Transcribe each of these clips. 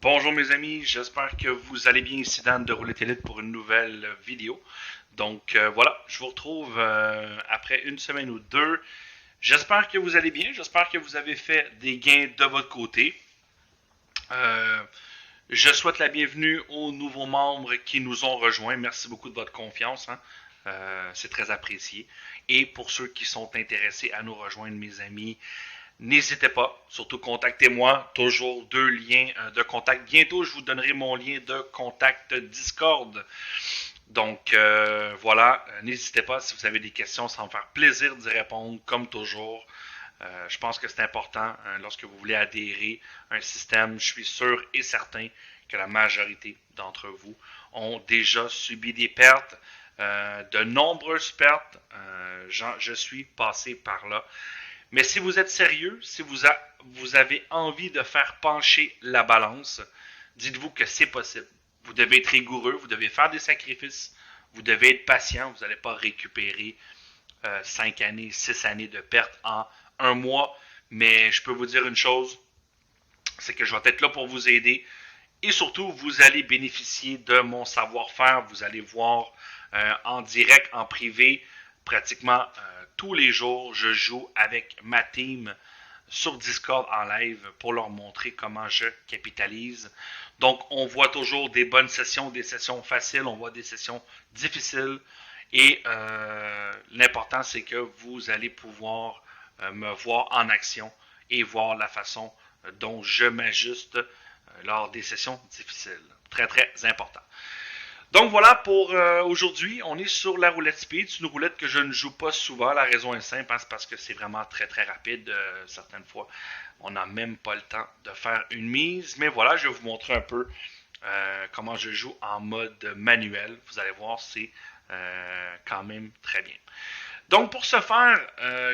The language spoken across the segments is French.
Bonjour mes amis, j'espère que vous allez bien. Ici Dan de Roulette Elite pour une nouvelle vidéo. Donc voilà, je vous retrouve après une semaine ou deux. J'espère que vous allez bien, j'espère que vous avez fait des gains de votre côté. Euh, je souhaite la bienvenue aux nouveaux membres qui nous ont rejoints. Merci beaucoup de votre confiance, hein. C'est très apprécié. Et pour ceux qui sont intéressés à nous rejoindre, mes amis, n'hésitez pas, surtout contactez-moi, toujours deux liens de contact. Bientôt, je vous donnerai mon lien de contact Discord. Donc voilà, n'hésitez pas si vous avez des questions, ça va me faire plaisir d'y répondre comme toujours. Je pense que c'est important lorsque vous voulez adhérer à un système. Je suis sûr et certain que la majorité d'entre vous ont déjà subi des pertes, de nombreuses pertes. Je suis passé par là. Mais si vous êtes sérieux, si vous avez envie de faire pencher la balance, dites-vous que c'est possible. Vous devez être rigoureux, vous devez faire des sacrifices, vous devez être patient, vous n'allez pas récupérer 5 années, 6 années de perte en un mois. Mais je peux vous dire une chose, c'est que je vais être là pour vous aider. Et surtout, vous allez bénéficier de mon savoir-faire. Vous allez voir en direct, en privé, pratiquement tous les jours, je joue avec ma team sur Discord en live pour leur montrer comment je capitalise. Donc, on voit toujours des bonnes sessions, des sessions faciles, on voit des sessions difficiles. Et l'important, c'est que vous allez pouvoir me voir en action et voir la façon dont je m'ajuste lors des sessions difficiles. Très, très important. Donc voilà pour aujourd'hui. On est sur la roulette speed. C'est une roulette que je ne joue pas souvent. La raison est simple, hein, c'est parce que c'est vraiment très très rapide. Certaines fois, on n'a même pas le temps de faire une mise. Mais voilà, je vais vous montrer un peu comment je joue en mode manuel. Vous allez voir, c'est quand même très bien. Donc pour ce faire,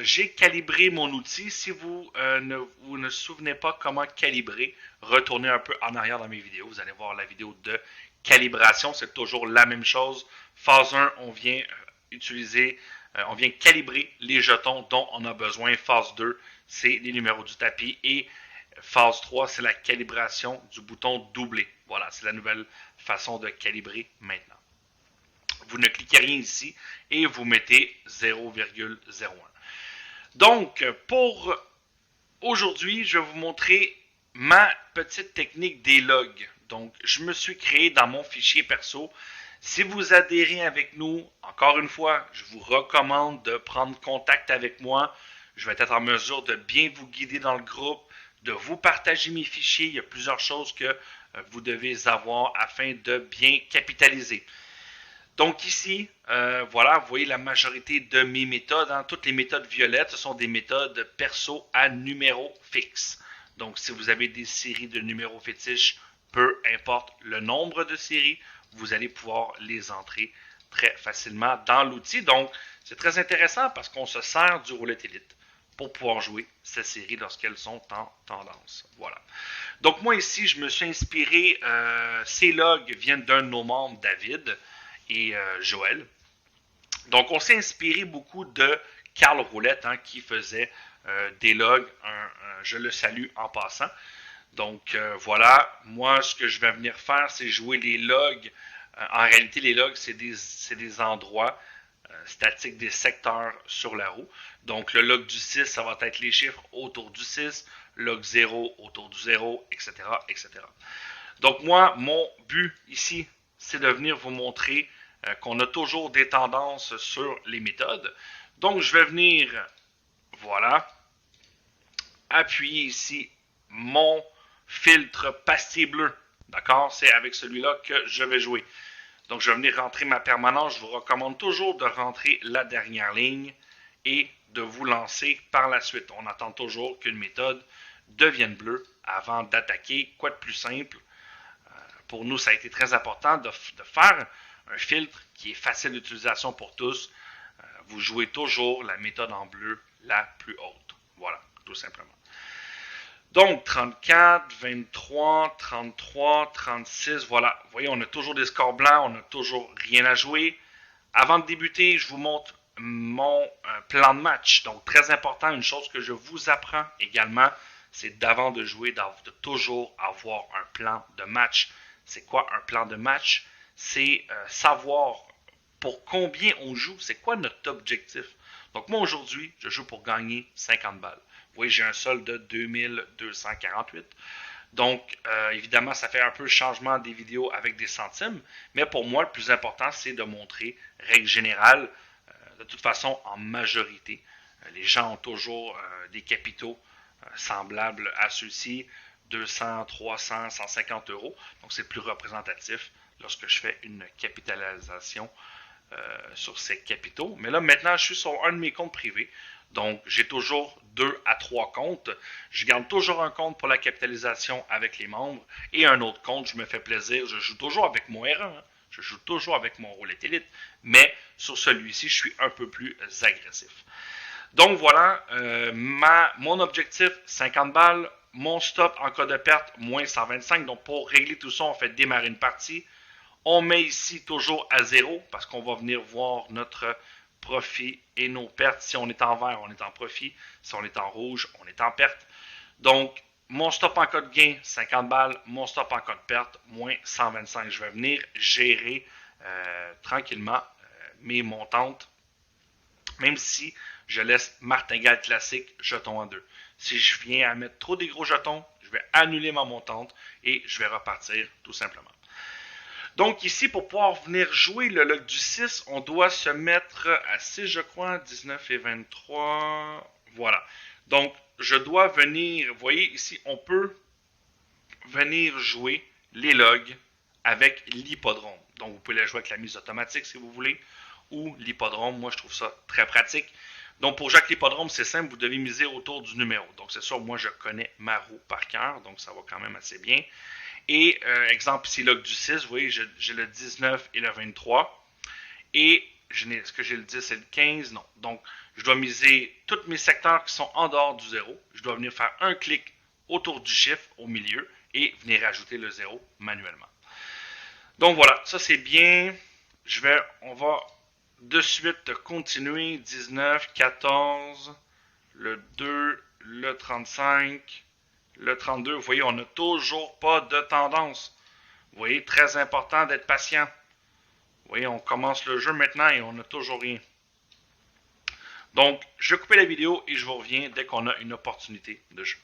j'ai calibré mon outil. Si vous ne souvenez pas comment calibrer, retournez un peu en arrière dans mes vidéos. Vous allez voir la vidéo de calibration. C'est toujours la même chose. Phase 1, on vient on vient calibrer les jetons dont on a besoin. Phase 2, c'est les numéros du tapis. Et phase 3, c'est la calibration du bouton doublé. Voilà, c'est la nouvelle façon de calibrer maintenant. Vous ne cliquez rien ici et vous mettez 0,01. Donc, pour aujourd'hui, je vais vous montrer ma petite technique des logs. Donc, je me suis créé dans mon fichier perso. Si vous adhérez avec nous, encore une fois, je vous recommande de prendre contact avec moi. Je vais être en mesure de bien vous guider dans le groupe, de vous partager mes fichiers. Il y a plusieurs choses que vous devez avoir afin de bien capitaliser. Donc ici, voilà, vous voyez la majorité de mes méthodes. Hein. Toutes les méthodes violettes, ce sont des méthodes perso à numéro fixe. Donc si vous avez des séries de numéros fétiches, peu importe le nombre de séries, vous allez pouvoir les entrer très facilement dans l'outil. Donc c'est très intéressant parce qu'on se sert du roulette élite pour pouvoir jouer ces séries lorsqu'elles sont en tendance. Voilà. Donc moi ici, je me suis inspiré, ces logs viennent d'un de nos membres, David, et Joël. Donc, on s'est inspiré beaucoup de Carl Roulette, hein, qui faisait des logs. Je le salue en passant. Donc, voilà. Moi, ce que je vais venir faire, c'est jouer les logs. En réalité, les logs, c'est des endroits statiques, des secteurs sur la roue. Donc, le log du 6, ça va être les chiffres autour du 6. Log 0 autour du 0, etc., etc. Donc, moi, mon but ici, c'est de venir vous montrer qu'on a toujours des tendances sur les méthodes. Donc, je vais venir, voilà, appuyer ici mon filtre pastille bleu. D'accord? C'est avec celui-là que je vais jouer. Donc, je vais venir rentrer ma permanence. Je vous recommande toujours de rentrer la dernière ligne et de vous lancer par la suite. On attend toujours qu'une méthode devienne bleue avant d'attaquer. Quoi de plus simple? Pour nous, ça a été très important de faire un filtre qui est facile d'utilisation pour tous. Vous jouez toujours la méthode en bleu la plus haute. Voilà, tout simplement. Donc, 34, 23, 33, 36, voilà. Vous voyez, on a toujours des scores blancs, on n'a toujours rien à jouer. Avant de débuter, je vous montre mon plan de match. Donc, très important, une chose que je vous apprends également, c'est d'avant de jouer, de toujours avoir un plan de match. C'est quoi un plan de match? C'est savoir pour combien on joue, c'est quoi notre objectif. Donc moi aujourd'hui, je joue pour gagner 50 balles. Vous voyez, j'ai un solde de 2248. Donc, évidemment, ça fait un peu le changement des vidéos avec des centimes, mais pour moi, le plus important, c'est de montrer, règle générale, de toute façon, en majorité, les gens ont toujours des capitaux semblables à ceux-ci, 200, 300, 150 euros. Donc, c'est plus représentatif lorsque je fais une capitalisation sur ces capitaux. Mais là, maintenant, je suis sur un de mes comptes privés. Donc, j'ai toujours 2 à 3 comptes. Je garde toujours un compte pour la capitalisation avec les membres et un autre compte, je me fais plaisir. Je joue toujours avec mon R1. Je joue toujours avec mon roulette élite. Mais sur celui-ci, je suis un peu plus agressif. Donc, voilà. Mon objectif, 50 balles. Mon stop en cas de perte, moins 125. Donc, pour régler tout ça, on fait démarrer une partie. On met ici toujours à 0 parce qu'on va venir voir notre profit et nos pertes. Si on est en vert, on est en profit. Si on est en rouge, on est en perte. Donc, mon stop en cas de gain, 50 balles. Mon stop en cas de perte, moins 125. Je vais venir gérer tranquillement mes montantes, même si je laisse martingale classique, jeton en 2. Si je viens à mettre trop des gros jetons, je vais annuler ma montante et je vais repartir tout simplement. Donc ici, pour pouvoir venir jouer le log du 6, on doit se mettre à 6, je crois, 19 et 23. Voilà. Donc, je dois venir, vous voyez ici, on peut venir jouer les logs avec l'hippodrome. Donc, vous pouvez les jouer avec la mise automatique si vous voulez, ou l'hippodrome. Moi, je trouve ça très pratique. Donc, pour jouer avec l'hippodrome, c'est simple, vous devez miser autour du numéro. Donc, c'est sûr, moi, je connais ma roue par cœur, donc ça va quand même assez bien. Et exemple ici, log du 6, vous voyez, j'ai le 19 et le 23. Et est-ce que j'ai le 10 et le 15? Non. Donc, je dois miser tous mes secteurs qui sont en dehors du 0. Je dois venir faire un clic autour du chiffre au milieu et venir ajouter le 0 manuellement. Donc voilà, ça c'est bien. On va de suite continuer. 19, 14, le 2, le 35, le 32. Vous voyez, on n'a toujours pas de tendance. Vous voyez, très important d'être patient. Vous voyez, on commence le jeu maintenant et on n'a toujours rien. Donc, je vais couper la vidéo et je vous reviens dès qu'on a une opportunité de jeu.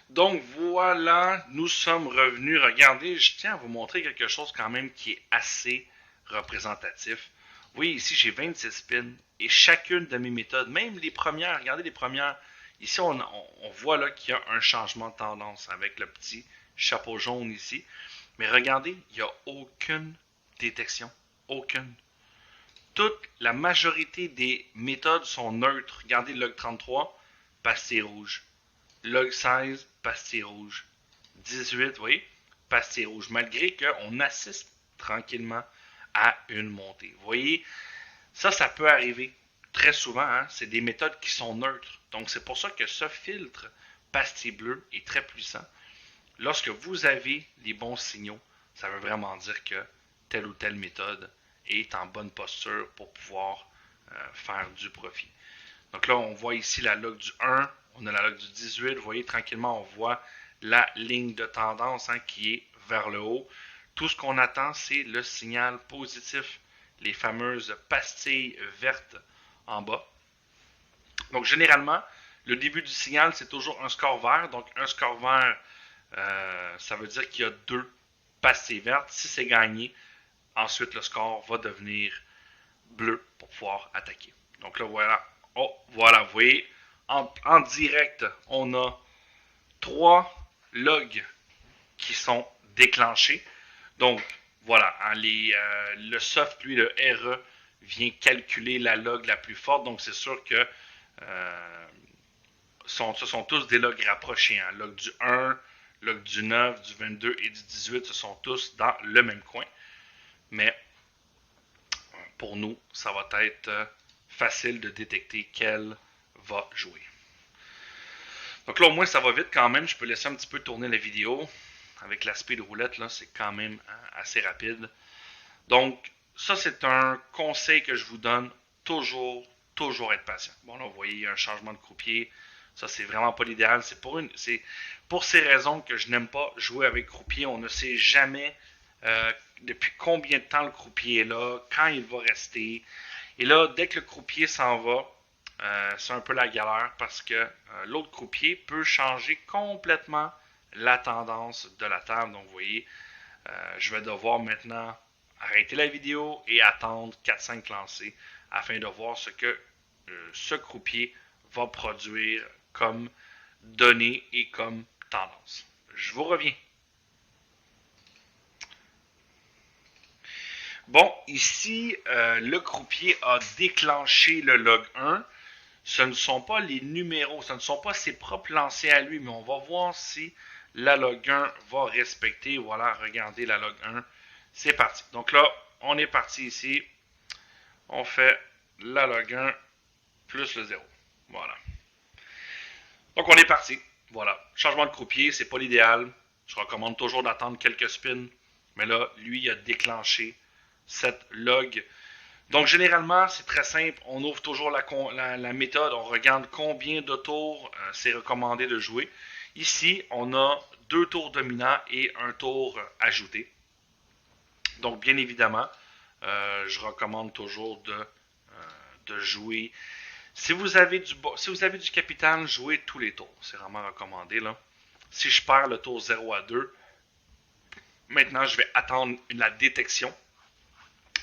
Donc voilà, nous sommes revenus. Regardez, je tiens à vous montrer quelque chose quand même qui est assez représentatif. Vous voyez ici, j'ai 26 spins et chacune de mes méthodes, même les premières, regardez les premières. Ici, on voit là qu'il y a un changement de tendance avec le petit chapeau jaune ici. Mais regardez, il n'y a aucune détection. Aucune. La majorité des méthodes sont neutres. Regardez le log 33, pastille rouge. Log 16, pastille rouge. 18, vous voyez, pastille rouge. Malgré qu'on assiste tranquillement à une montée. Vous voyez, ça peut arriver très souvent. Hein? C'est des méthodes qui sont neutres. Donc, c'est pour ça que ce filtre pastille bleue est très puissant. Lorsque vous avez les bons signaux, ça veut vraiment dire que telle ou telle méthode est en bonne posture pour pouvoir faire du profit. Donc là, on voit ici la log du 1, on a la log du 18. Vous voyez, tranquillement, on voit la ligne de tendance qui est vers le haut. Tout ce qu'on attend, c'est le signal positif, les fameuses pastilles vertes en bas. Donc, généralement, le début du signal, c'est toujours un score vert. Donc, un score vert, ça veut dire qu'il y a 2 pastilles vertes. Si c'est gagné, ensuite, le score va devenir bleu pour pouvoir attaquer. Donc là, voilà. Oh, voilà, vous voyez, en direct, on a 3 logs qui sont déclenchés. Donc, voilà, le soft, lui, le RE, vient calculer la log la plus forte. Donc, c'est sûr que ce sont tous des logs rapprochés. Hein. Log du 1, log du 9, du 22 et du 18, ce sont tous dans le même coin. Mais pour nous, ça va être facile de détecter quel va jouer. Donc là, au moins, ça va vite quand même. Je peux laisser un petit peu tourner la vidéo. Avec la speed roulette, là, c'est quand même assez rapide. Donc, ça, c'est un conseil que je vous donne. Toujours être patient. Bon, là, vous voyez, il y a un changement de croupier. Ça, c'est vraiment pas l'idéal. C'est pour ces raisons que je n'aime pas jouer avec croupier. On ne sait jamais depuis combien de temps le croupier est là, quand il va rester. Et là, dès que le croupier s'en va, c'est un peu la galère parce que l'autre croupier peut changer complètement la tendance de la table. Donc, vous voyez, je vais devoir maintenant arrêter la vidéo et attendre 4-5 lancers afin de voir ce que ce croupier va produire comme données et comme tendance. Je vous reviens. Bon, ici, le croupier a déclenché le log 1. Ce ne sont pas les numéros, ce ne sont pas ses propres lancers à lui, mais on va voir si la log 1 va respecter. Voilà, regardez la log 1. C'est parti. Donc là, on est parti ici. On fait la log 1 plus le 0. Voilà. Donc on est parti. Voilà. Changement de croupier, c'est pas l'idéal. Je recommande toujours d'attendre quelques spins. Mais là, lui, il a déclenché cette log. Donc généralement, c'est très simple. On ouvre toujours la méthode. On regarde combien de tours c'est recommandé de jouer. Ici, on a 2 tours dominants et un tour ajouté. Donc bien évidemment, je recommande toujours de jouer. Si vous avez du capital, jouez tous les tours. C'est vraiment recommandé. Là. Si je perds le tour 0 à 2, maintenant je vais attendre la détection.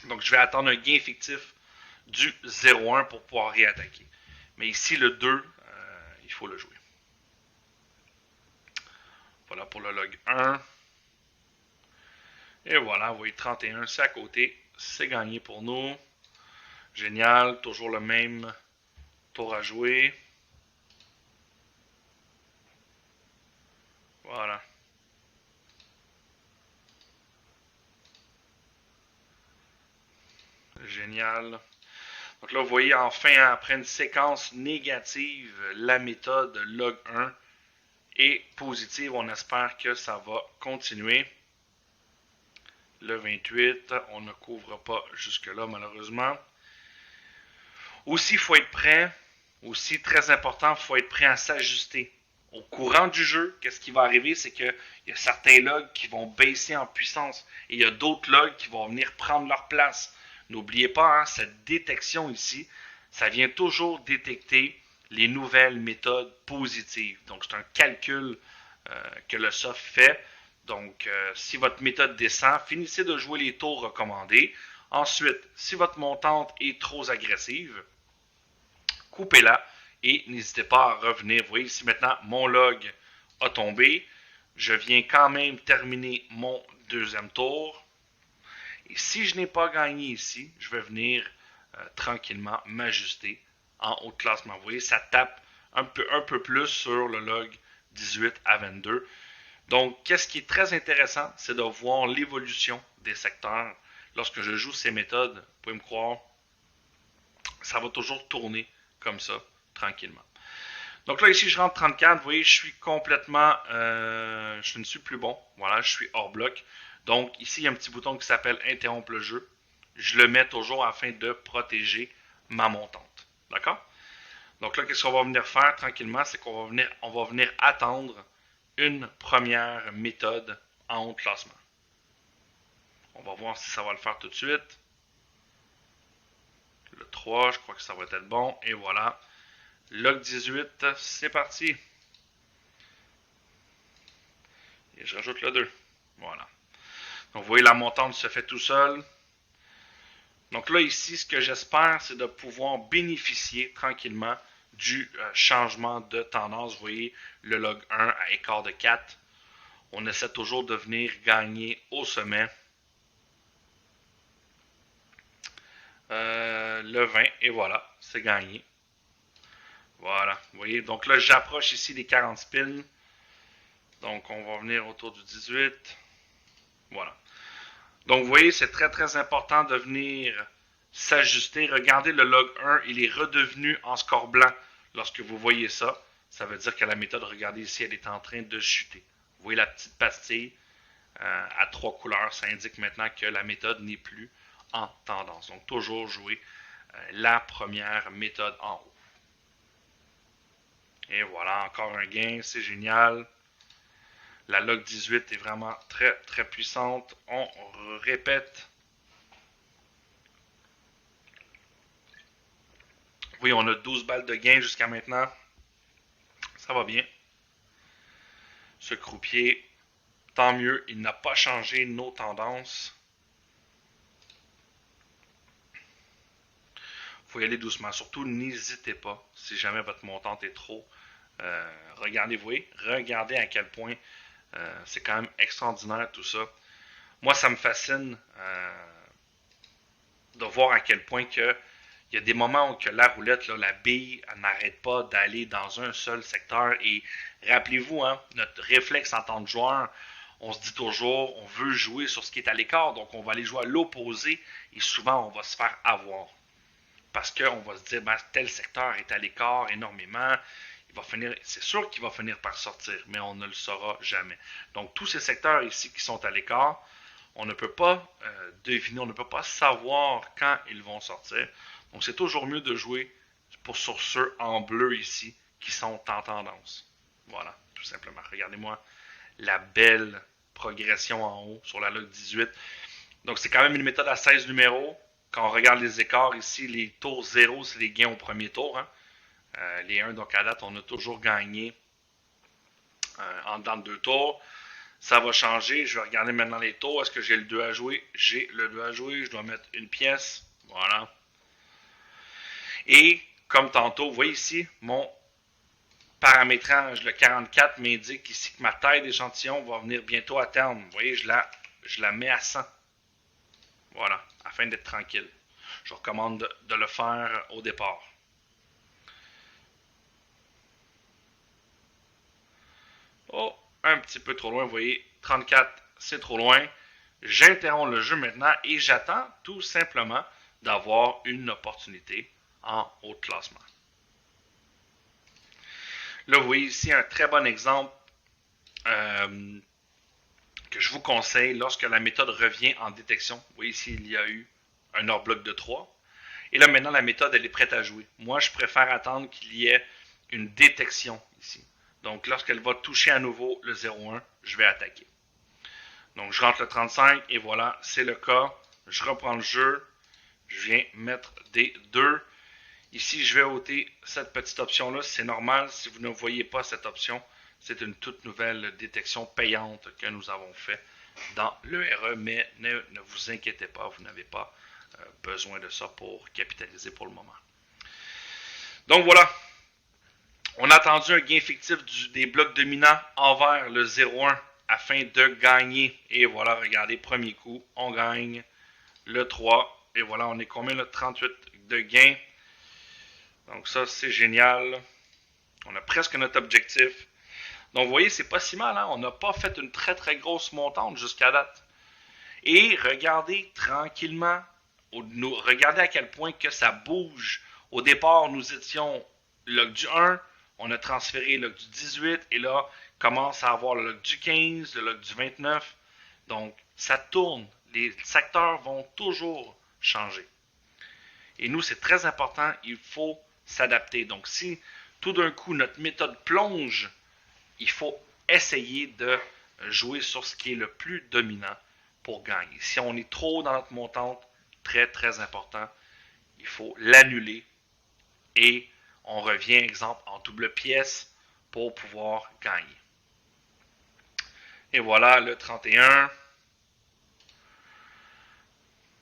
Donc je vais attendre un gain fictif du 0-1 pour pouvoir réattaquer. Mais ici, le 2, il faut le jouer. Voilà pour le log 1. Et voilà, vous voyez 31, c'est à côté. C'est gagné pour nous. Génial, toujours le même tour à jouer. Voilà. Génial. Donc là, vous voyez enfin, après une séquence négative, la méthode log 1 est positive. On espère que ça va continuer. Le 28, on ne couvre pas jusque-là, malheureusement. Aussi, il faut être prêt. Aussi, très important, il faut être prêt à s'ajuster. Au courant du jeu, qu'est-ce qui va arriver, c'est qu'il y a certains logs qui vont baisser en puissance et il y a d'autres logs qui vont venir prendre leur place. N'oubliez pas, hein, cette détection ici, ça vient toujours détecter les nouvelles méthodes positives. Donc, c'est un calcul que le soft fait. Donc, si votre méthode descend, finissez de jouer les tours recommandés. Ensuite, si votre montante est trop agressive, coupez-la et n'hésitez pas à revenir. Vous voyez ici maintenant, mon log a tombé. Je viens quand même terminer mon deuxième tour. Et si je n'ai pas gagné ici, je vais venir tranquillement m'ajuster en haut de classement. Vous voyez, ça tape un peu plus sur le log 18 à 22. Donc, qu'est-ce qui est très intéressant, c'est de voir l'évolution des secteurs. Lorsque je joue ces méthodes, vous pouvez me croire, ça va toujours tourner comme ça, tranquillement. Donc là, ici, je rentre 34. Vous voyez, je suis complètement... je ne suis plus bon. Voilà, je suis hors bloc. Donc, ici, il y a un petit bouton qui s'appelle Interrompre le jeu. Je le mets toujours afin de protéger ma montante. D'accord? Donc là, qu'est-ce qu'on va venir faire tranquillement? C'est qu'on va venir attendre une première méthode en haut de classement. On va voir si ça va le faire tout de suite. Le 3, je crois que ça va être bon. Et voilà. Log 18, c'est parti. Et je rajoute le 2. Voilà. Donc, vous voyez, la montante se fait tout seul. Donc là, ici, ce que j'espère, c'est de pouvoir bénéficier tranquillement du changement de tendance. Vous voyez, le log 1 à écart de 4. On essaie toujours de venir gagner au sommet. Le 20, et voilà, c'est gagné. Voilà, vous voyez, donc là, j'approche ici des 40 spins. Donc, on va venir autour du 18. Voilà. Donc, vous voyez, c'est très, très important de venir s'ajuster. Regardez le log 1, il est redevenu en score blanc. Lorsque vous voyez ça, ça veut dire que la méthode, regardez ici, elle est en train de chuter. Vous voyez la petite pastille à 3 couleurs. Ça indique maintenant que la méthode n'est plus en tendance. Donc, toujours jouer la première méthode en haut. Et voilà, encore un gain, c'est génial. La log 18 est vraiment très très puissante. On répète. Oui, on a 12 balles de gain jusqu'à maintenant. Ça va bien. Ce croupier, tant mieux, il n'a pas changé nos tendances. Il faut y aller doucement. Surtout, n'hésitez pas, si jamais votre montante est trop. Regardez à quel point c'est quand même extraordinaire tout ça. Moi, ça me fascine de voir à quel point que il y a des moments où que la roulette, là, la bille, elle n'arrête pas d'aller dans un seul secteur. Et rappelez-vous, hein, notre réflexe en tant que joueur, on se dit toujours, on veut jouer sur ce qui est à l'écart, donc on va aller jouer à l'opposé et souvent on va se faire avoir. Parce qu'on va se dire, ben, tel secteur est à l'écart énormément, il va finir, c'est sûr qu'il va finir par sortir, mais on ne le saura jamais. Donc tous ces secteurs ici qui sont à l'écart, on ne peut pas deviner, on ne peut pas savoir quand ils vont sortir. Donc c'est toujours mieux de jouer sur ceux en bleu ici qui sont en tendance. Voilà, tout simplement. Regardez-moi la belle progression en haut sur la log 18. Donc c'est quand même une méthode à 16 numéros. Quand on regarde les écarts ici, les tours 0, c'est les gains au premier tour. Hein. Les 1, donc à date, on a toujours gagné en dedans de 2 tours. Ça va changer. Je vais regarder maintenant les tours. Est-ce que j'ai le 2 à jouer? J'ai le 2 à jouer. Je dois mettre une pièce. Voilà. Et comme tantôt, vous voyez ici, mon paramétrage, le 44, m'indique ici que ma taille d'échantillon va venir bientôt à terme. Vous voyez, je la mets à 100. Voilà, afin d'être tranquille. Je vous recommande de le faire au départ. Oh, un petit peu trop loin, vous voyez, 34, c'est trop loin. J'interromps le jeu maintenant et j'attends tout simplement d'avoir une opportunité en haut de classement. Là, vous voyez ici un très bon exemple que je vous conseille lorsque la méthode revient en détection. Vous voyez ici, il y a eu un hors bloc de 3. Et là, maintenant, la méthode, elle est prête à jouer. Moi, je préfère attendre qu'il y ait une détection ici. Donc, lorsqu'elle va toucher à nouveau le 0,1, je vais attaquer. Donc, je rentre le 35 et voilà, c'est le cas. Je reprends le jeu. Je viens mettre des 2. Ici, je vais ôter cette petite option-là. C'est normal si vous ne voyez pas cette option. C'est une toute nouvelle détection payante que nous avons fait dans l'ERE, mais ne vous inquiétez pas, vous n'avez pas besoin de ça pour capitaliser pour le moment. Donc voilà, on a attendu un gain fictif des blocs dominants envers le 0,1 afin de gagner. Et voilà, regardez, premier coup, on gagne le 3. Et voilà, on est combien le 38 de gain. Donc ça, c'est génial. On a presque notre objectif. Donc vous voyez, c'est pas si mal. Hein? On n'a pas fait une très très grosse montante jusqu'à date. Et regardez tranquillement, regardez à quel point que ça bouge. Au départ, nous étions log du 1, on a transféré log du 18, et là, commence à avoir le log du 15, le log du 29. Donc, ça tourne. Les secteurs vont toujours changer. Et nous, c'est très important, il faut s'adapter. Donc, si tout d'un coup, notre méthode plonge, il faut essayer de jouer sur ce qui est le plus dominant pour gagner. Si on est trop dans notre montante, très très important, il faut l'annuler et on revient, exemple, en double pièce pour pouvoir gagner. Et voilà le 31.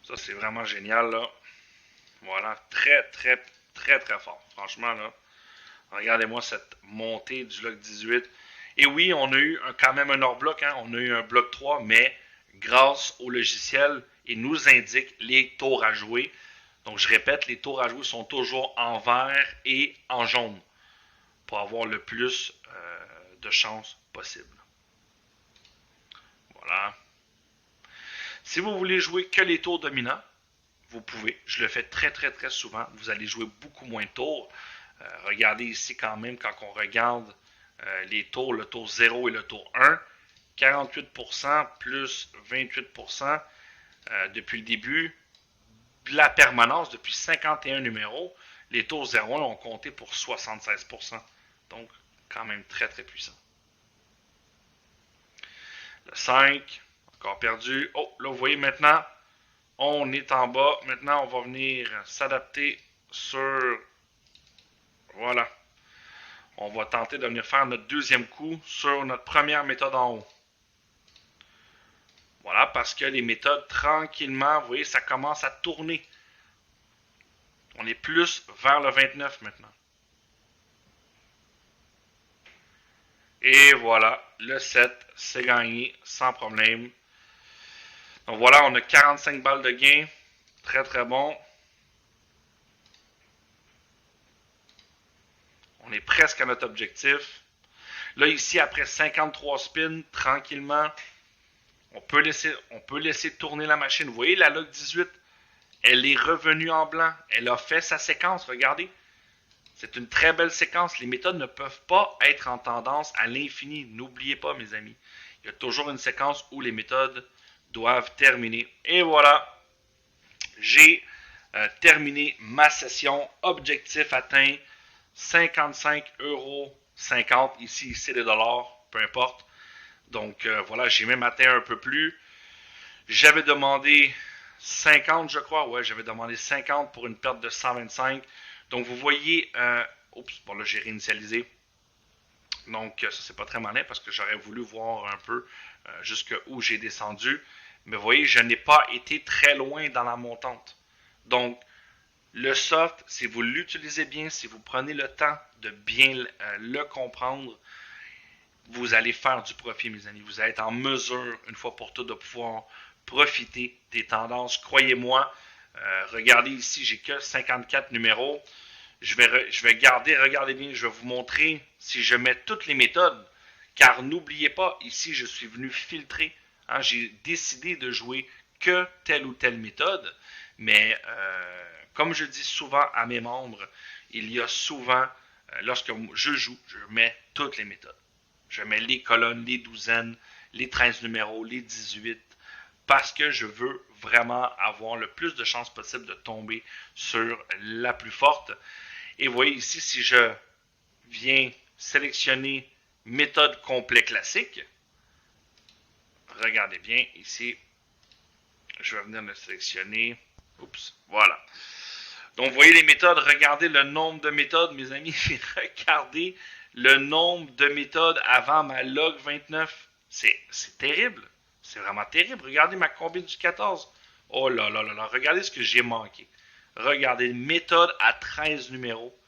Ça, c'est vraiment génial, là. Voilà, très, très, très, très fort. Franchement, là, regardez-moi cette montée du log 18. Et oui, on a eu quand même un hors bloc, hein? On a eu un bloc 3, mais grâce au logiciel, il nous indique les tours à jouer. Donc, je répète, les tours à jouer sont toujours en vert et en jaune pour avoir le plus de chances possible. Voilà. Si vous voulez jouer que les tours dominants, vous pouvez. Je le fais très, très, très souvent. Vous allez jouer beaucoup moins de tours. Regardez ici quand même, quand on regarde les tours, le tour 0 et le tour 1, 48% plus 28% depuis le début. La permanence, depuis 51 numéros, les tours 0,1 ont compté pour 76%. Donc, quand même très très puissant. Le 5, encore perdu. Oh, là vous voyez maintenant, on est en bas. Maintenant, on va venir s'adapter sur... Voilà. On va tenter de venir faire notre deuxième coup sur notre première méthode en haut. Voilà, parce que les méthodes, tranquillement, vous voyez, ça commence à tourner. On est plus vers le 29 maintenant. Et voilà, le 7, c'est gagné sans problème. Donc voilà, on a 45 balles de gain. Très très bon. On est presque à notre objectif. Là, ici, après 53 spins, tranquillement, on peut laisser tourner la machine. Vous voyez, la log 18, elle est revenue en blanc. Elle a fait sa séquence, regardez. C'est une très belle séquence. Les méthodes ne peuvent pas être en tendance à l'infini. N'oubliez pas, mes amis. Il y a toujours une séquence où les méthodes doivent terminer. Et voilà, j'ai terminé ma session. Objectif atteint, 55,50 €. Ici, c'est des dollars, peu importe. Donc voilà, j'ai même atteint un peu plus. J'avais demandé 50, je crois. Ouais, j'avais demandé 50 pour une perte de 125. Donc vous voyez, oups, bon là j'ai réinitialisé. Donc ça c'est pas très malin parce que j'aurais voulu voir un peu jusqu'où j'ai descendu. Mais vous voyez, je n'ai pas été très loin dans la montante. Donc le soft, si vous l'utilisez bien, si vous prenez le temps de bien le comprendre, vous allez faire du profit, mes amis. Vous allez être en mesure, une fois pour toutes, de pouvoir profiter des tendances. Croyez-moi, regardez ici, j'ai que 54 numéros. Je vais garder, regardez bien, je vais vous montrer si je mets toutes les méthodes. Car n'oubliez pas, ici, je suis venu filtrer. Hein, j'ai décidé de jouer que telle ou telle méthode. Mais comme je dis souvent à mes membres, il y a souvent, lorsque je joue, je mets toutes les méthodes. Je mets les colonnes, les douzaines, les 13 numéros, les 18, parce que je veux vraiment avoir le plus de chances possible de tomber sur la plus forte. Et vous voyez ici, si je viens sélectionner méthode complet classique, regardez bien ici, je vais venir le sélectionner. Oups, voilà. Donc, vous voyez les méthodes, regardez le nombre de méthodes, mes amis, regardez le nombre de méthodes avant ma log 29. C'est terrible. C'est vraiment terrible. Regardez ma combine du 14. Oh là là là là. Regardez ce que j'ai manqué. Regardez une méthode à 13 numéros.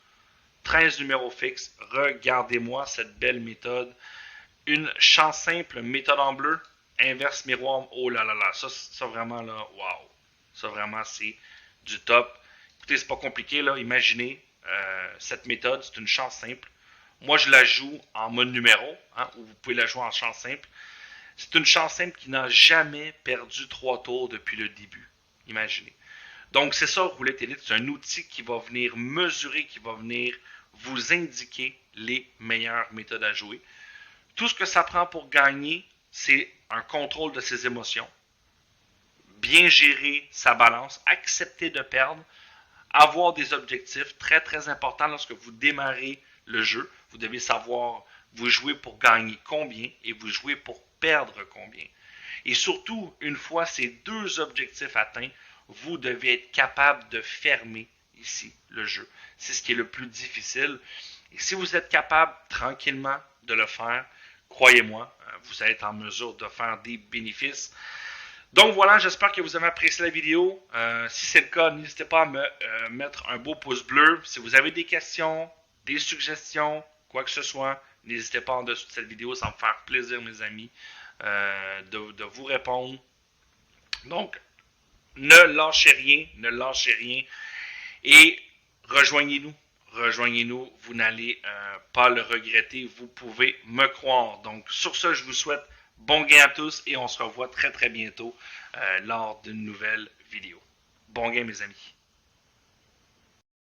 13 numéros fixes. Regardez-moi cette belle méthode. Une chance simple, méthode en bleu. Inverse miroir. Oh là là là. Ça vraiment là, waouh. Ça vraiment c'est du top. Écoutez, c'est pas compliqué là. Imaginez cette méthode. C'est une chance simple. Moi, je la joue en mode numéro, hein, ou vous pouvez la jouer en chance simple. C'est une chance simple qui n'a jamais perdu 3 tours depuis le début. Imaginez. Donc, c'est ça, Roulette Elite. C'est un outil qui va venir mesurer, qui va venir vous indiquer les meilleures méthodes à jouer. Tout ce que ça prend pour gagner, c'est un contrôle de ses émotions, bien gérer sa balance, accepter de perdre, avoir des objectifs très, très importants lorsque vous démarrez le jeu. Vous devez savoir, vous jouez pour gagner combien et vous jouez pour perdre combien. Et surtout, une fois ces deux objectifs atteints, vous devez être capable de fermer ici le jeu. C'est ce qui est le plus difficile. Et si vous êtes capable tranquillement de le faire, croyez-moi, vous allez être en mesure de faire des bénéfices. Donc voilà, j'espère que vous avez apprécié la vidéo. Si c'est le cas, n'hésitez pas à me mettre un beau pouce bleu. Si vous avez des questions, des suggestions, quoi que ce soit, n'hésitez pas en dessous de cette vidéo. Ça va me faire plaisir, mes amis, de vous répondre. Donc, ne lâchez rien. Et rejoignez-nous. Rejoignez-nous, vous n'allez pas le regretter. Vous pouvez me croire. Donc, sur ce, je vous souhaite bon gain à tous et on se revoit très très bientôt lors d'une nouvelle vidéo. Bon gain, mes amis.